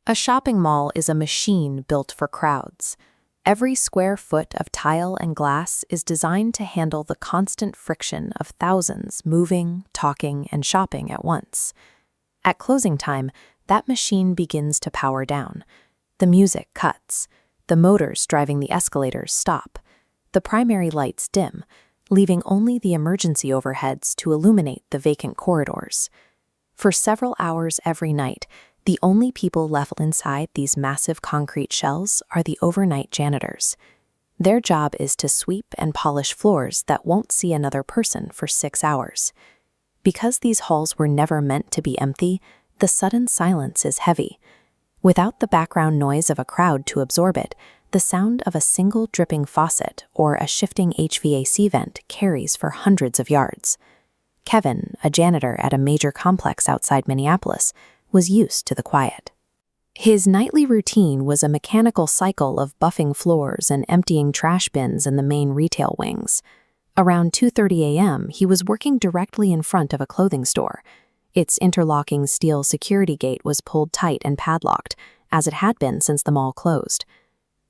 A shopping mall is a machine built for crowds. Every square foot of tile and glass is designed to handle the constant friction of thousands moving, talking, and shopping at once. At closing time, that machine begins to power down. The music cuts. The motors driving the escalators stop. The primary lights dim, leaving only the emergency overheads to illuminate the vacant corridors. For several hours every night, the only people left inside these massive concrete shells are the overnight janitors. Their job is to sweep and polish floors that won't see another person for 6 hours. Because these halls were never meant to be empty, the sudden silence is heavy. Without the background noise of a crowd to absorb it, the sound of a single dripping faucet or a shifting HVAC vent carries for hundreds of yards. Kevin, a janitor at a major complex outside Minneapolis, was used to the quiet. His nightly routine was a mechanical cycle of buffing floors and emptying trash bins in the main retail wings. Around 2:30 a.m., he was working directly in front of a clothing store. Its interlocking steel security gate was pulled tight and padlocked, as it had been since the mall closed.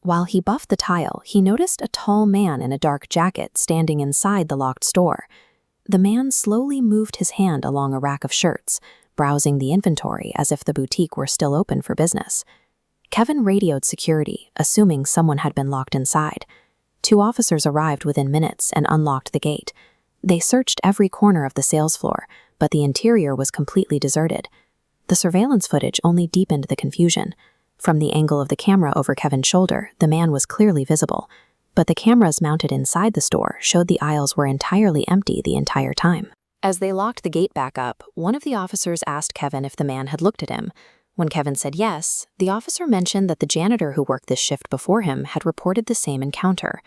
While he buffed the tile, he noticed a tall man in a dark jacket standing inside the locked store. The man slowly moved his hand along a rack of shirts, browsing the inventory as if the boutique were still open for business. Kevin radioed security, assuming someone had been locked inside. 2 officers arrived within minutes and unlocked the gate. They searched every corner of the sales floor, but the interior was completely deserted. The surveillance footage only deepened the confusion. From the angle of the camera over Kevin's shoulder, the man was clearly visible, but the cameras mounted inside the store showed the aisles were entirely empty the entire time. As they locked the gate back up, one of the officers asked Kevin if the man had looked at him. When Kevin said yes, the officer mentioned that the janitor who worked this shift before him had reported the same encounter.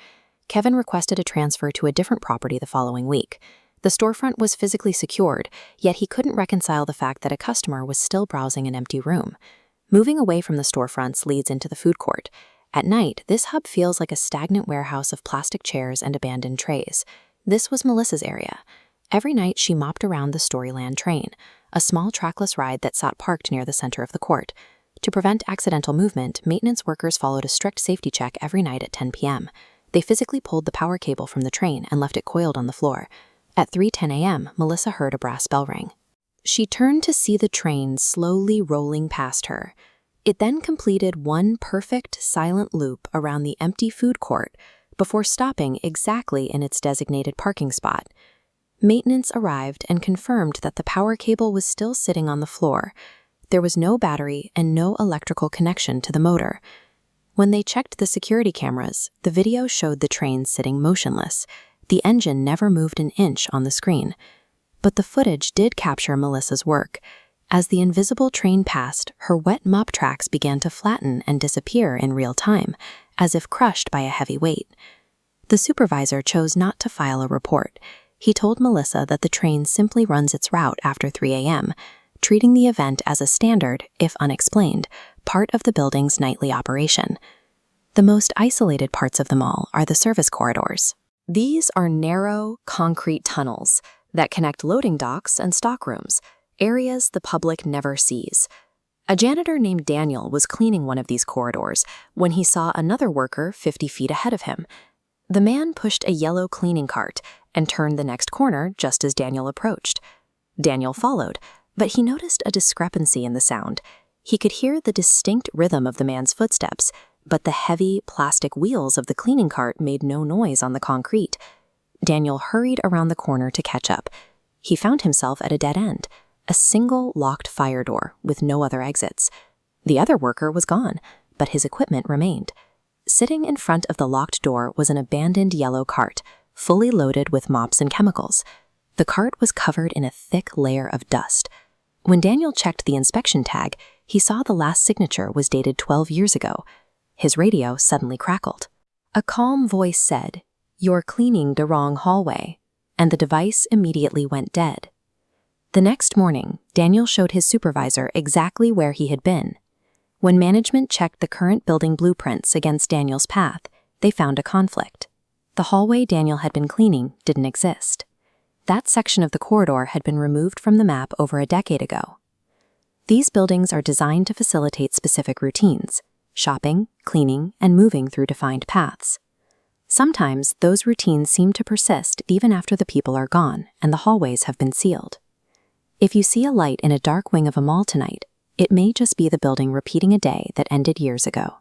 Kevin requested a transfer to a different property the following week. The storefront was physically secured, yet he couldn't reconcile the fact that a customer was still browsing an empty room. Moving away from the storefronts leads into the food court. At night, this hub feels like a stagnant warehouse of plastic chairs and abandoned trays. This was Melissa's area. Every night, she mopped around the Storyland train, a small trackless ride that sat parked near the center of the court. To prevent accidental movement, maintenance workers followed a strict safety check every night at 10 p.m. They physically pulled the power cable from the train and left it coiled on the floor. At 3:10 a.m., Melissa heard a brass bell ring. She turned to see the train slowly rolling past her. It then completed one perfect, silent loop around the empty food court before stopping exactly in its designated parking spot. Maintenance arrived and confirmed that the power cable was still sitting on the floor. There was no battery and no electrical connection to the motor. When they checked the security cameras, the video showed the train sitting motionless. The engine never moved an inch on the screen. But the footage did capture Melissa's work. As the invisible train passed, her wet mop tracks began to flatten and disappear in real time, as if crushed by a heavy weight. The supervisor chose not to file a report. He told Melissa that the train simply runs its route after 3 a.m., treating the event as a standard, if unexplained, part of the building's nightly operation. The most isolated parts of the mall are the service corridors. These are narrow, concrete tunnels that connect loading docks and stockrooms, areas the public never sees. A janitor named Daniel was cleaning one of these corridors when he saw another worker 50 feet ahead of him. The man pushed a yellow cleaning cart and turned the next corner just as Daniel approached. Daniel followed, but he noticed a discrepancy in the sound. He could hear the distinct rhythm of the man's footsteps, but the heavy plastic wheels of the cleaning cart made no noise on the concrete. Daniel hurried around the corner to catch up. He found himself at a dead end, a single locked fire door with no other exits. The other worker was gone, but his equipment remained. Sitting in front of the locked door was an abandoned yellow cart, fully loaded with mops and chemicals. The cart was covered in a thick layer of dust. When Daniel checked the inspection tag, he saw the last signature was dated 12 years ago. His radio suddenly crackled. A calm voice said, "You're cleaning the wrong hallway," and the device immediately went dead. The next morning, Daniel showed his supervisor exactly where he had been. When management checked the current building blueprints against Daniel's path, they found a conflict. The hallway Daniel had been cleaning didn't exist. That section of the corridor had been removed from the map over a decade ago. These buildings are designed to facilitate specific routines: shopping, cleaning, and moving through defined paths. Sometimes those routines seem to persist even after the people are gone and the hallways have been sealed. If you see a light in a dark wing of a mall tonight, it may just be the building repeating a day that ended years ago.